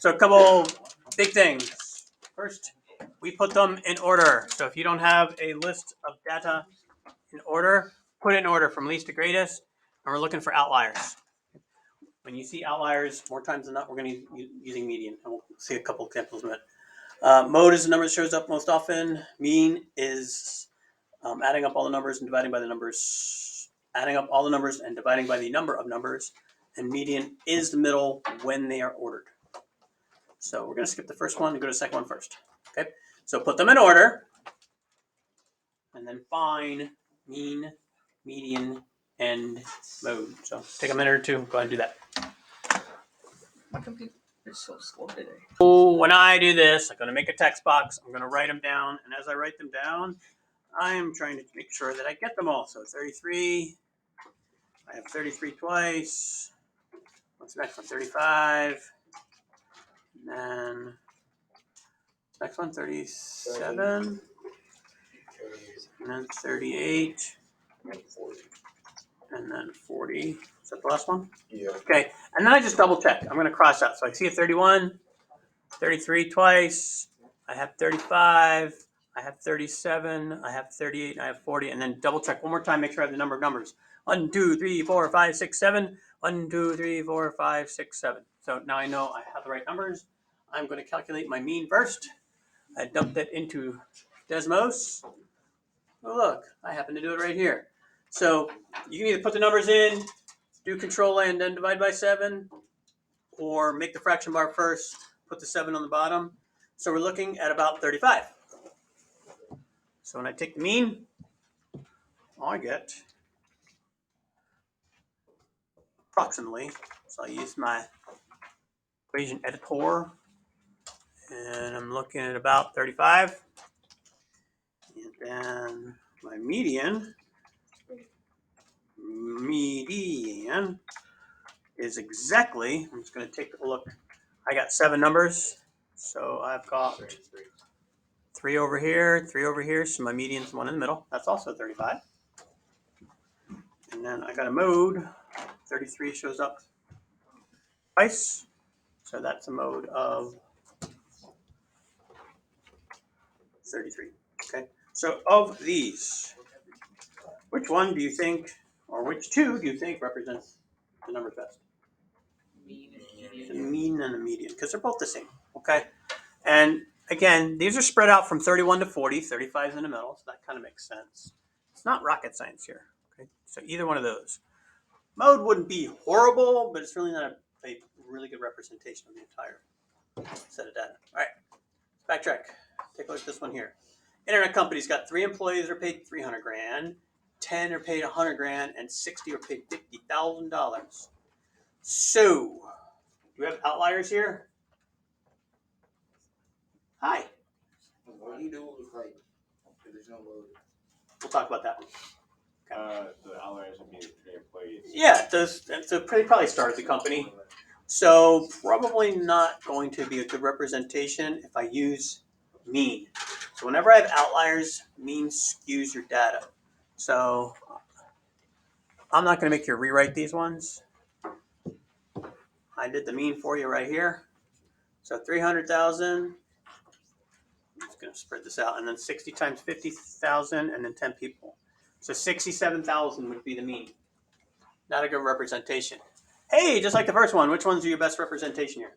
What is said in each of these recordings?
So a couple big things. First, we put them in order. So if you don't have a list of data in order, put it in order from least to greatest, and we're looking for outliers. When you see outliers, more times than not, we're going to be using median. And we'll see a couple examples in a minute. Mode is the number that shows up most often. Mean is adding up all the numbers and dividing by the numbers. Adding up all the numbers and dividing by the number of numbers. And median is the middle when they are ordered. So we're going to skip the first one and go to the second one first. Okay, so put them in order. And then find mean, median, and mode. So take a minute or two. Go ahead and do that. My computer is so slow today. So when I do this, I'm going to make a text box. I'm going to write them down. And as I write them down, I am trying to make sure that I get them all. So 33. I have 33 twice. What's the next one? 35. And then next one, 37. And then 38. And then 40. Is that the last one? Yeah. Okay. And then I just double check. I'm going to cross out. So I see a 31, 33 twice. I have 35. I have 37. I have 38. And I have 40. And then double check one more time. Make sure I have the number of numbers. 1, 2, 3, 4, 5, 6, 7. 1, 2, 3, 4, 5, 6, 7. So now I know I have the right numbers. I'm going to calculate my mean first. I dumped it into Desmos. Oh, look, I happen to do it right here. So you can either put the numbers in, do Control and then divide by 7, or make the fraction bar first, put the 7 on the bottom. So we're looking at about 35. So when I take the mean, I get approximately, so I use my equation editor, and I'm looking at about 35. And then my median is exactly, I'm just going to take a look. I got 7 numbers. So I've got 3 over here, 3 over here. So my median's the one in the middle. That's also 35. And then I got a mode. 33 shows up twice. So that's a mode of 33. Okay. So of these, which one do you think, or which two do you think represents the number best? The mean and the median, because they're both the same. Okay. And again, these are spread out from 31 to 40. 35 is in the middle, so that kind of makes sense. It's not rocket science here. Okay. So either one of those. Mode wouldn't be horrible, but it's really not a really good representation of the entire set of data. All right. Let's backtrack. Take a look at this one here. Internet company's got 3 employees that are paid $300,000, 10 are paid $100,000, and 60 are paid $50,000. So, do we have outliers here? Hi. What do you do with like if there's no load? We'll talk about that one. The outliers would be 3 employees. Yeah, so they probably started the company. So probably not going to be a good representation if I use mean. So whenever I have outliers, mean skews your data. So I'm not going to make you rewrite these ones. I did the mean for you right here. So 300,000. I'm just going to spread this out. And then 60 times 50,000 and then 10 people. So 67,000 would be the mean. Not a good representation. Hey, just like the first one, which ones are your best representation here?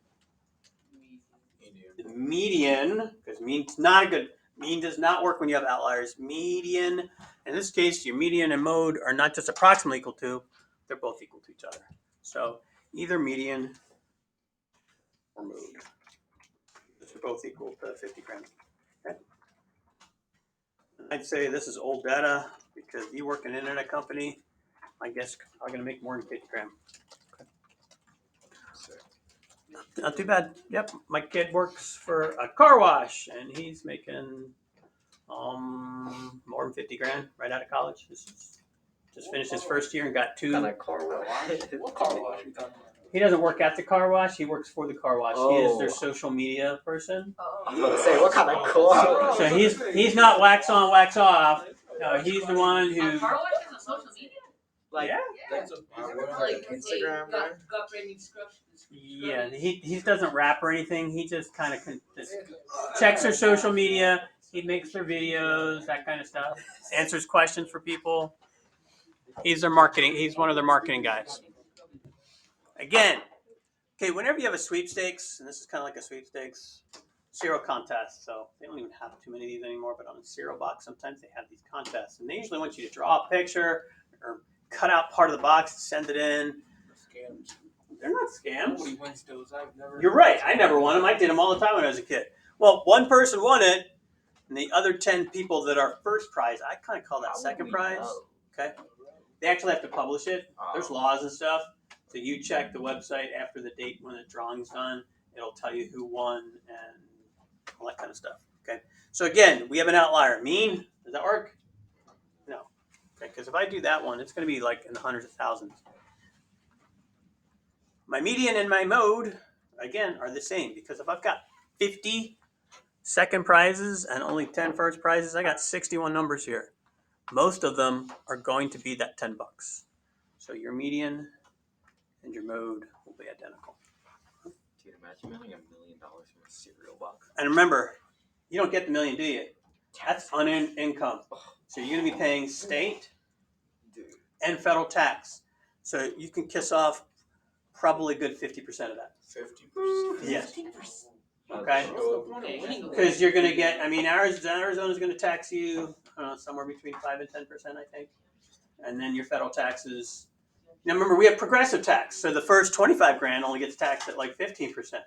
The median, because mean's not a good, mean does not work when you have outliers. Median, in this case, your median and mode are not just approximately equal to, they're both equal to each other. So either median or mode. These are both equal to 50 grams. Okay. I'd say this is old data because you work in an internet company. I guess I'm going to make more than 50 grams. Okay. Not too bad. Yep, my kid works for a car wash, and he's making more than 50 grand right out of college. Just finished his first year and got 2. Kind of car wash. What car wash are you talking about? He doesn't work at the car wash. He works for the car wash. Oh. He is their social media person. I was about to say, what kind of car? So he's not wax on, wax off. No, he's the one who. Car wash is on social media? Like, yeah. That's Like Instagram, right? got brand new Yeah, he doesn't rap or anything. He just kind of checks their social media. He makes their videos, that kind of stuff. Answers questions for people. He's their marketing. He's one of their marketing guys. Again, okay. Whenever you have a sweepstakes, and this is kind of like a sweepstakes cereal contest, so they don't even have too many of these anymore. But on the cereal box, sometimes they have these contests, and they usually want you to draw a picture or cut out part of the box, send it in. Scams. They're not scams. Nobody wins those. I've never. You're right. I never won them. I did them all the time when I was a kid. Well, one person won it, and the other 10 people that are first prize, I kind of call that second prize. Okay. They actually have to publish it. There's laws and stuff. So you check the website after the date when the drawing's done. It'll tell you who won and all that kind of stuff. Okay. So again, we have an outlier. Mean, does that work? No. Okay. Because if I do that one, it's going to be like in the hundreds of thousands. My median and my mode, again, are the same because if I've got 50 second prizes and only 10 first prizes, I got 61 numbers here. Most of them are going to be that $10. So your median and your mode will be identical. Dude, imagine winning $1 million from a cereal box. And remember, you don't get the million, do you? That's unearned income. So you're going to be paying state and federal tax. So you can kiss off probably a good 50% of that. 50%. Yes. Okay. Because you're going to get, I mean, Arizona's going to tax you somewhere between 5 and 10%, I think. And then your federal taxes. Now remember, we have progressive tax. So the first 25 grand only gets taxed at like 15%.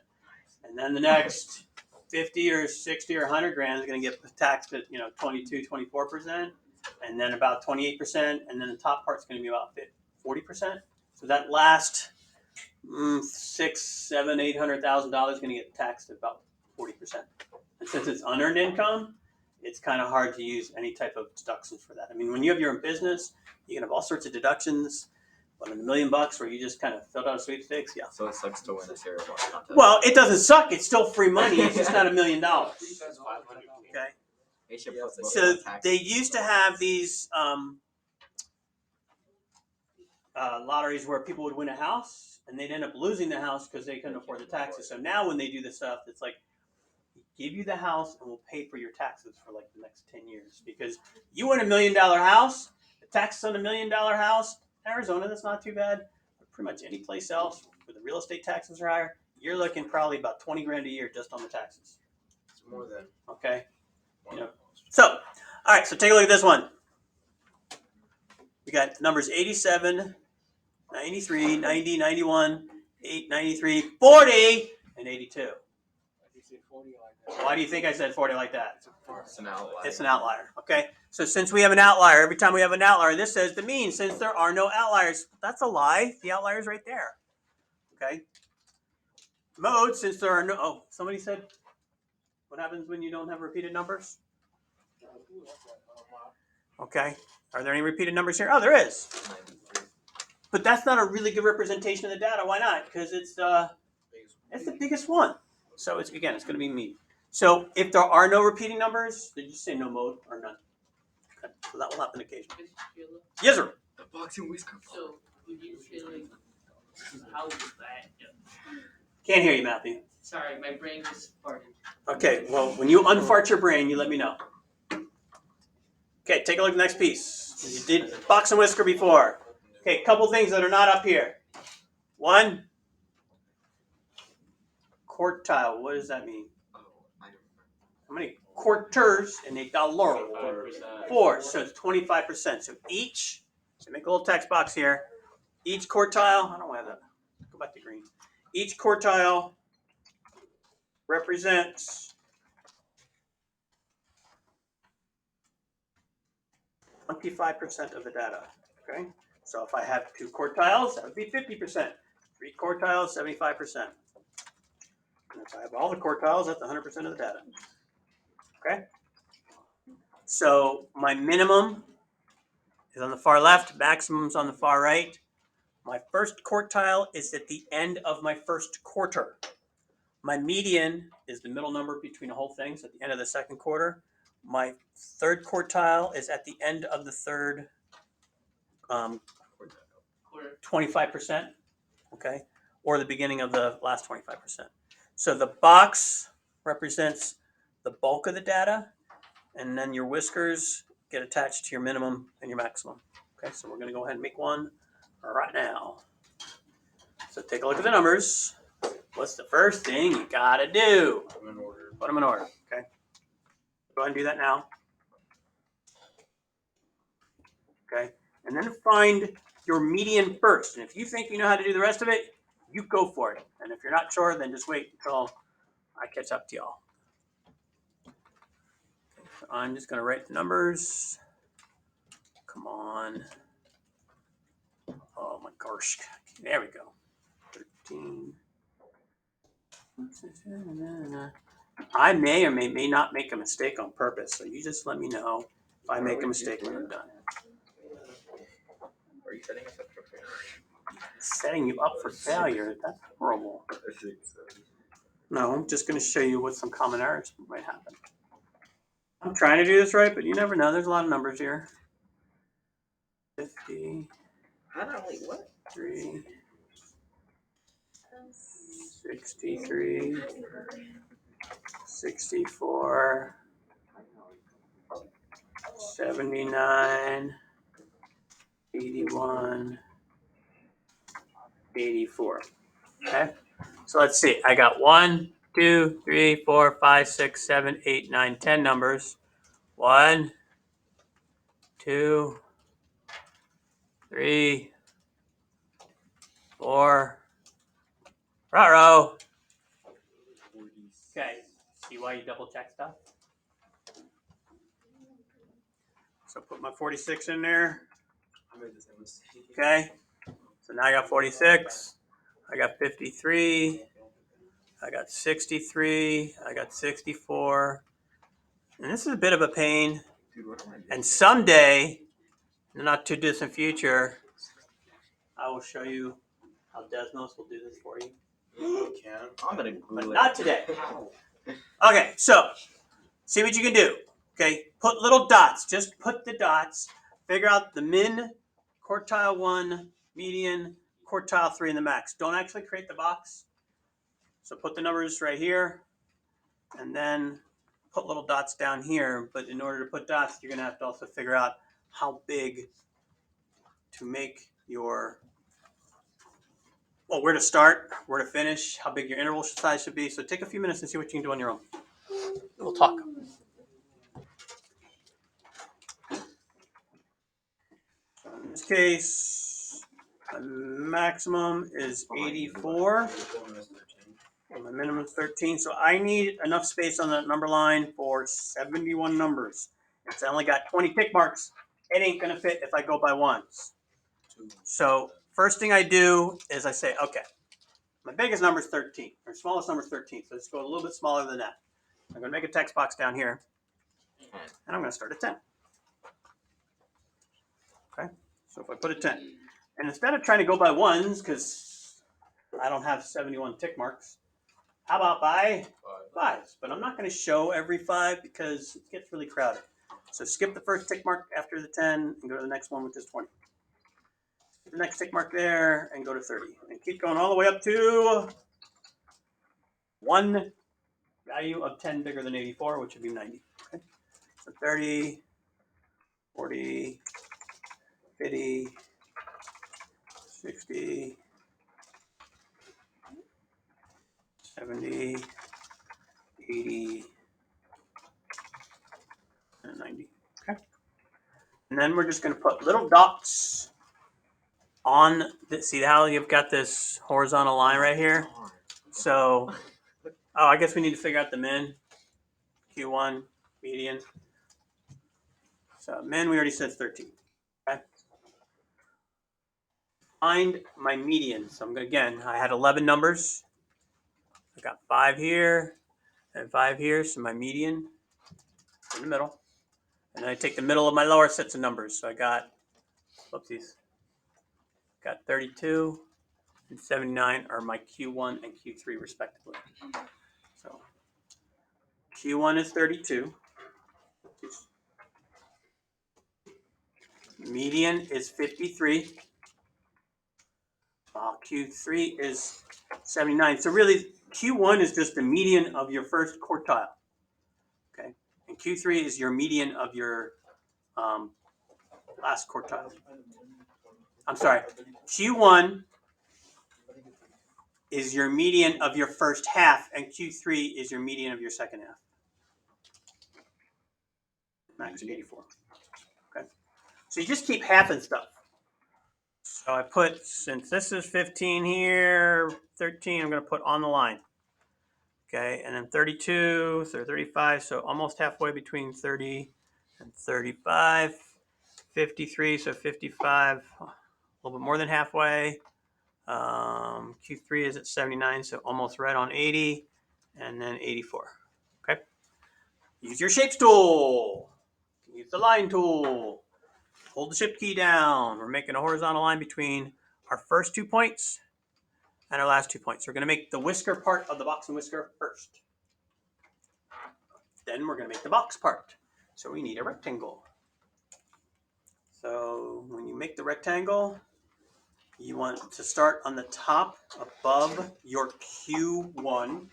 And then the next 50 or 60 or 100 grand is going to get taxed at, 22, 24%. And then about 28%. And then the top part's going to be about 40%. So that last $600,000, $700,000, $800,000 is going to get taxed at about 40%. And since it's unearned income, it's kind of hard to use any type of deductions for that. I mean, when you have your own business, you can have all sorts of deductions. But $1 million where you just kind of filled out a sweepstakes, yeah. So it sucks to win a cereal box contest. Well, it doesn't suck. It's still free money. It's just not $1 million. Okay. They should put both So on tax. they used to have these lotteries where people would win a house and they'd end up losing the house because they couldn't afford the taxes. So now when they do this stuff, it's like, give you the house and we'll pay for your taxes for like the next 10 years. Because you win $1 million house, the taxes on $1 million house, Arizona, that's not too bad. But pretty much any place else where the real estate taxes are higher, you're looking probably about 20 grand a year just on the taxes. It's more than. Okay. So, all right. So take a look at this one. We got numbers 87, 93, 90, 91, 8, 93, 40, and 82. Why do you think I said 40 like that? It's an outlier. It's an outlier. Okay. So since we have an outlier, every time we have an outlier, this says the mean. Since there are no outliers, that's a lie. The outlier is right there. Okay. Mode, since there are no. Oh, somebody said, what happens when you don't have repeated numbers? Okay. Are there any repeated numbers here? Oh, there is. 93. But that's not a really good representation of the data. Why not? Because it's the biggest one. So it's going to be mean. So if there are no repeating numbers, then you say no mode or none. Okay. So that will happen occasionally. Yes, sir. The boxing whisker. So, would you feel like, how was that? Can't hear you, Matthew. Sorry, my brain just farted. Okay, well, when you unfart your brain, you let me know. Okay, take a look at the next piece. You did box and whisker before. Okay, a couple things that are not up here. One, quartile. What does that mean? Oh, I don't remember. How many quarters in a dollar? 4, so it's 25%. So each, so make a little text box here. Each quartile, I don't have that. Go back to green. Each quartile represents 25% of the data. Okay, so if I have 2 quartiles, that would be 50%. 3 quartiles, 75%. And if I have all the quartiles, that's 100% of the data. Okay, so my minimum is on the far left, maximum's on the far right. My first quartile is at the end of my first quarter. My median is the middle number between the whole thing, so at the end of the second quarter. My third quartile is at the end of the third 25%. Okay. or the beginning of the last 25%. So the box represents the bulk of the data, and then your whiskers get attached to your minimum and your maximum. Okay, so we're going to go ahead and make one right now. So take a look at the numbers. What's the first thing you got to do? Put them in order. Put them in order. Okay, go ahead and do that now. Okay, and then find your median first. And if you think you know how to do the rest of it, you go for it. And if you're not sure, then just wait until I catch up to y'all. Okay, so I'm just going to write the numbers. Come on. Oh my gosh. There we go. 13. I may or may not make a mistake on purpose, so you just let me know if I make a mistake when I'm done. Are you setting us up for failure? Setting you up for failure? That's horrible. No, I'm just going to show you what some common errors might happen. I'm trying to do this right, but you never know. There's a lot of numbers here. 50. How not wait, what? 3. 63. 64. 79. 81. 84. Okay. So let's see. I got 1, 2, 3, 4, 5, 6, 7, 8, 9, 10 numbers. 1, 2, 3, 4. Ruh-roh. Okay. See why you double check stuff? So put my 46 in there. I made the same mistake. Okay. So now I got 46. I got 53. I got 63. I got 64. And this is a bit of a pain. Dude, what am I doing? And someday, in the not too distant future, I will show you how Desmos will do this for you. You can. I'm gonna Google But it. not today. Okay, so see what you can do. Okay, put little dots. Just put the dots. Figure out the min, quartile 1, median, quartile 3, and the max. Don't actually create the box. So put the numbers right here, and then put little dots down here. But in order to put dots, you're going to have to also figure out how big to make your, well, where to start, where to finish, how big your interval size should be. So take a few minutes and see what you can do on your own. We'll talk. In this case, my maximum is 84. And my minimum is 13. So I need enough space on that number line for 71 numbers. And since I only got 20 tick marks, it ain't going to fit if I go by ones. So first thing I do is I say, okay, my biggest number is 13, or smallest number is 13. So let's go a little bit smaller than that. I'm going to make a text box down here, and I'm going to start at 10. Okay, so if I put a 10, and instead of trying to go by ones, because I don't have 71 tick marks, how about by fives? But I'm not going to show every 5 because it gets really crowded. So skip the first tick mark after the 10 and go to the next one, which is 20. The next tick mark there and go to 30. And keep going all the way up to one value of 10 bigger than 84, which would be 90. Okay? So 30, 40, 50, 60, 70, 80, and 90. Okay. And then we're just going to put little dots on the, see how you've got this horizontal line right here? So, oh, I guess we need to figure out the min, Q1, median. So min, we already said 13. Okay. Find my median. So I'm going to, again, I had 11 numbers. I got 5 here and 5 here. So my median in the middle. And then I take the middle of my lower sets of numbers. So I got, whoopsies, got 32 and 79 are my Q1 and Q3 respectively. So Q1 is 32. Median is 53. Q3 is 79. So really, Q1 is just the median of your first quartile. Okay, and Q3 is your median of your last quartile. I'm sorry, Q1 is your median of your first half, and Q3 is your median of your second half. Max 84. Okay, so you just keep halving stuff. So I put, since this is 15 here, 13, I'm going to put on the line. Okay, and then 32, so 35, so almost halfway between 30 and 35. 53, so 55, a little bit more than halfway. Q3 is at 79, so almost right on 80, and then 84. Okay, use your shapes tool. Use the line tool. Hold the shift key down. We're making a horizontal line between our first 2 points and our last 2 points. We're going to make the whisker part of the box and whisker first. Then we're going to make the box part. So we need a rectangle. So when you make the rectangle, you want to start on the top above your Q1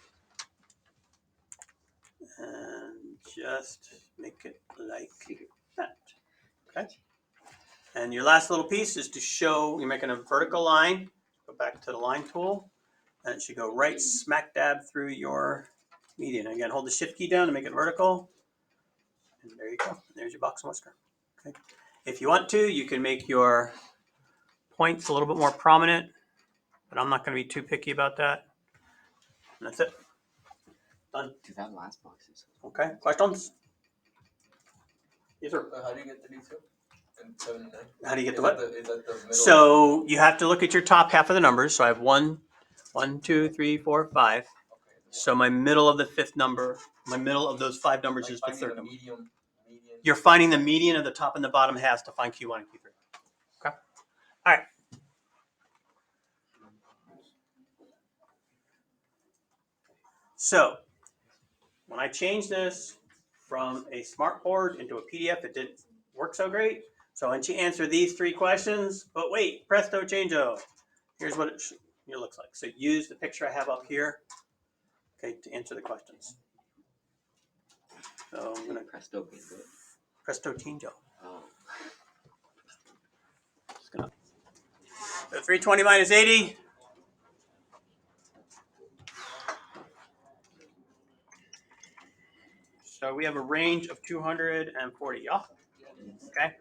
and just make it like that. Okay. And your last little piece is to show you're making a vertical line. Go back to the line tool, and it should go right smack dab through your median. Again, hold the shift key down to make it vertical. And there you go. There's your box and whisker. Okay. If you want to, you can make your points a little bit more prominent, but I'm not going to be too picky about that. And that's it. Done. Dude, that last box is. Okay. Questions? Yes, sir. How do you get 32 and 79? How do you get the what? Is that the middle? So you have to look at your top half of the numbers. So I have 1, 2, 3, 4, 5. So my middle of the fifth number, my middle of those 5 numbers is the third number. Median. You're finding the median of the top and the bottom halves to find Q1 and Q3. Okay. All right. So when I changed this from a smartboard into a PDF, it didn't work so great. So once you answer these 3 questions, but wait, presto changeo. Here's what it looks like. So use the picture I have up here, okay, to answer the questions. So I'm gonna Presto being good. presto changeo. Oh. Just gonna. So 320 minus 80. So we have a range of 240, yeah? Okay.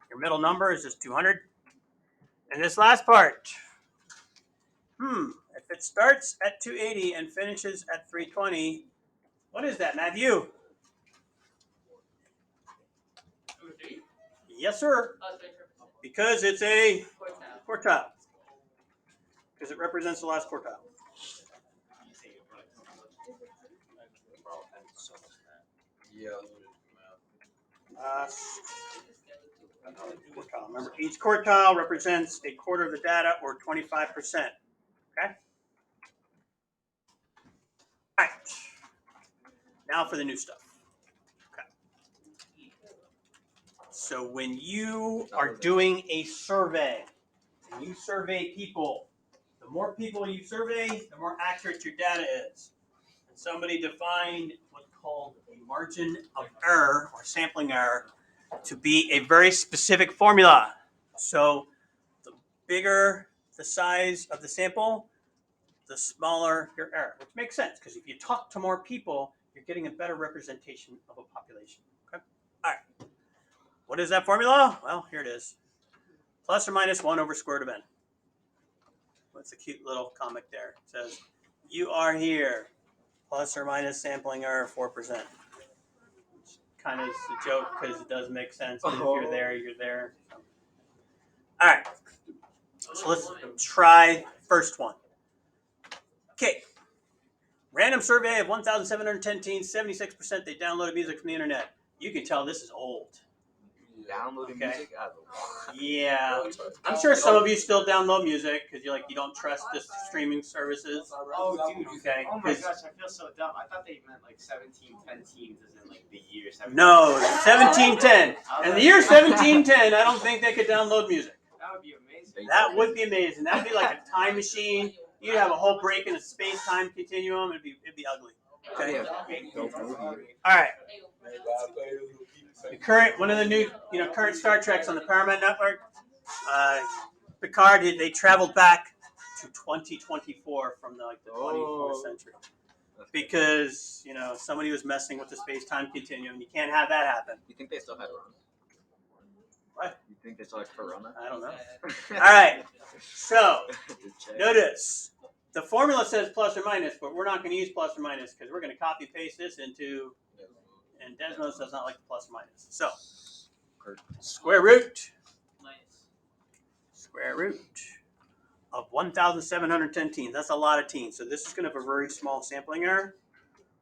Your middle number is just 200. And this last part, if it starts at 280 and finishes at 320, what is that, Matthew? Yes, sir. Because it's a quartile. Because it represents the last quartile. Yeah. Quartile. Remember, each quartile represents a quarter of the data, or 25%. Okay? All right. Now for the new stuff. Okay. So when you are doing a survey, and you survey people, the more people you survey, the more accurate your data is. And somebody defined what's called a margin of error, or sampling error, to be a very specific formula. So the bigger the size of the sample, the smaller your error, which makes sense because if you talk to more people, you're getting a better representation of a population. Okay. All right. What is that formula? Well, here it is. Plus or minus 1 over square root of n. What's a cute little comic there? It says, you are here. Plus or minus sampling error 4%. Kind of is a joke because it does make sense. But if you're there, you're there. So. All right. So let's try first one. Okay. Random survey of 1,710 teens. 76% they downloaded music from the internet. You can tell this is old. Downloading music out of the Yeah. I'm sure some of you still download music because you don't trust the streaming services. Oh, dude. Okay. Oh my gosh, I feel so dumb. I thought they meant like 1710 teens as in like the year 1710. No, 1710. In the year 1710, I don't think they could download music. That would be amazing. That would be amazing. That'd be like a time machine. You'd have a whole break in a space-time continuum. It'd be ugly. Okay. All right. The current one of the new current Star Treks on the Paramount Network. Picard, they traveled back to 2024 from the 24th century because somebody was messing with the space-time continuum. You can't have that happen. You think they still had Corona? What? You think they still had Corona? I don't know. All right. So notice the formula says plus or minus, but we're not going to use plus or minus because we're going to copy paste this into, and Desmos does not like the plus or minus. So square root of 1,710 teens. That's a lot of teens. So this is going to have a very small sampling error.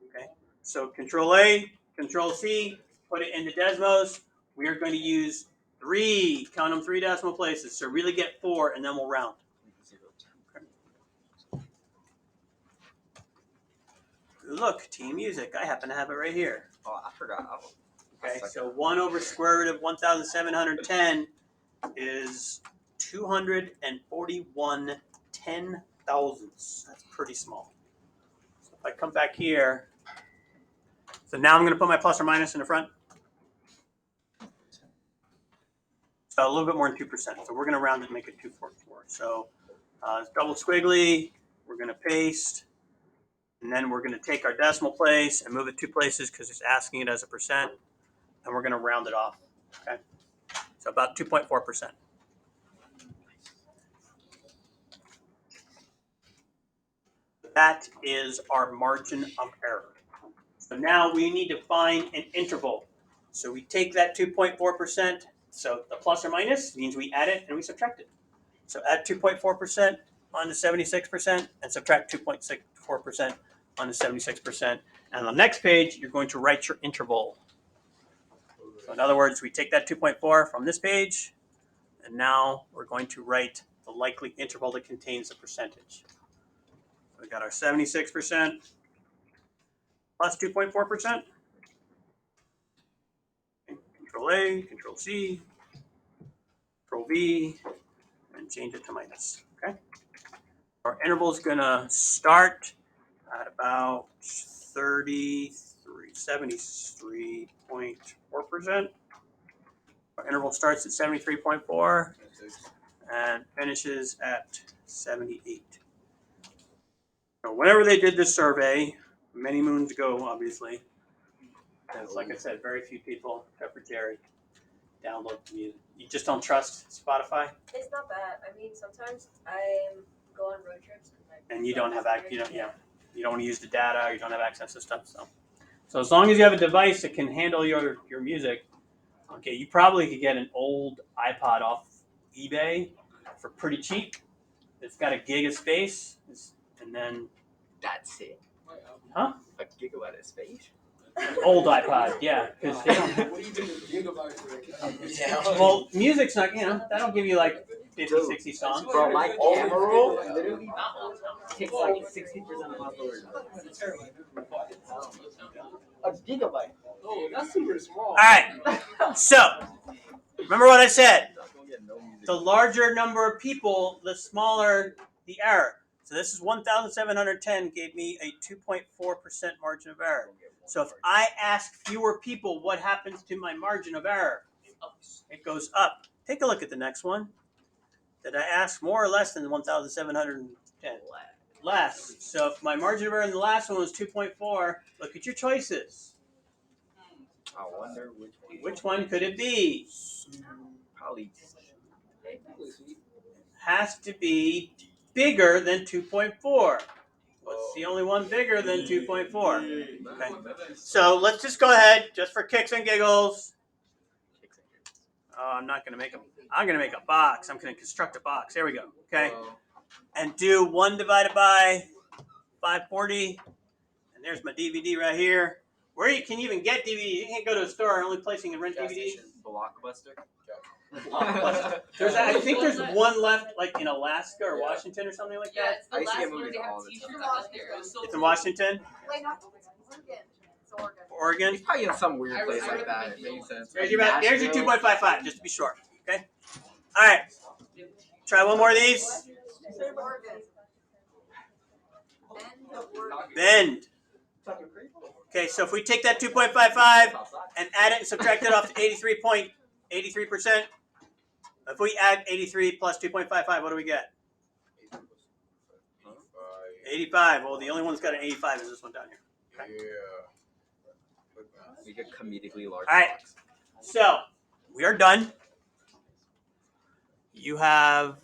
Okay. So Control A, Control C, put it into Desmos. We are going to use 3 decimal places. So really get 4, and then we'll round. Okay. Look, team music. I happen to have it right here. Oh, I forgot. Okay, so 1 over square root of 1,710 is 241 10,000ths. That's pretty small. So if I come back here, so now I'm going to put my plus or minus in the front. So a little bit more than 2%. So we're going to round it and make it 244. So it's double squiggly. We're going to paste. And then we're going to take our decimal place and move it 2 places because it's asking it as a percent. And we're going to round it off. Okay. So about 2.4%. That is our margin of error. So now we need to find an interval. So we take that 2.4%. So the plus or minus means we add it and we subtract it. So add 2.4% on the 76% and subtract 2.64% on the 76%. And on the next page, you're going to write your interval. So in other words, we take that 2.4 from this page, and now we're going to write the likely interval that contains the percentage. So we got our 76% plus 2.4%. Control A, Control C, Control V, and change it to minus. Okay. Our interval is going to start at about 73.4%. Our interval starts at 73.4 and finishes at 78. So whenever they did this survey, many moons ago, obviously, because like I said, very few people, except for Jerry, download the music. You just don't trust Spotify? It's not bad. I mean, sometimes I go on road trips and you don't have you don't want to use the data, or you don't have access to stuff. So as long as you have a device that can handle your music, okay, you probably could get an old iPod off eBay for pretty cheap. It's got a gig of space, and then That's it. Huh? A gigabyte of space? Old iPod, yeah, because they don't. What do you do with gigabytes for Yeah. Well, music's not, that'll give you like 50, 60 songs. Bro, my camera roll literally takes like 60% of my storage. A gigabyte. Oh, that's super small. All right, so remember what I said. The larger number of people, the smaller the error. So this is 1,710 gave me a 2.4% margin of error. So if I ask fewer people what happens to my margin of error, it goes up. Take a look at the next one. Did I ask more or less than 1,710? Less. So if my margin of error in the last one was 2.4, look at your choices. I wonder which one. Which one could it be? Probably. Has to be bigger than 2.4. What's the only one bigger than 2.4? Okay. So let's just go ahead, just for kicks and giggles. I'm not going to make a. I'm going to make a box. I'm going to construct a box. There we go. Okay. And do 1 divided by 540. And there's my DVD right here. Where you can even get DVDs. You can't go to a store. Only place you can rent DVDs. Blockbuster. I think there's one left, like in Alaska or Washington or something like that. it's the I used to last get one movies they have all the t-shirts time. out there. It's in Washington, Wait, not Oregon. It's Oregon. Oregon. He's probably in some weird place like that. It makes sense. There's your 2.55, just to be short. Okay. All right. Try one more of these. Bend. Okay, so if we take that 2.55 and add it and subtract it off to 83%, if we add 83 plus 2.55, what do we get? 85. Well, the only one that's got an 85 is this one down here. Okay. We get comedically large. All right. So we are done. You have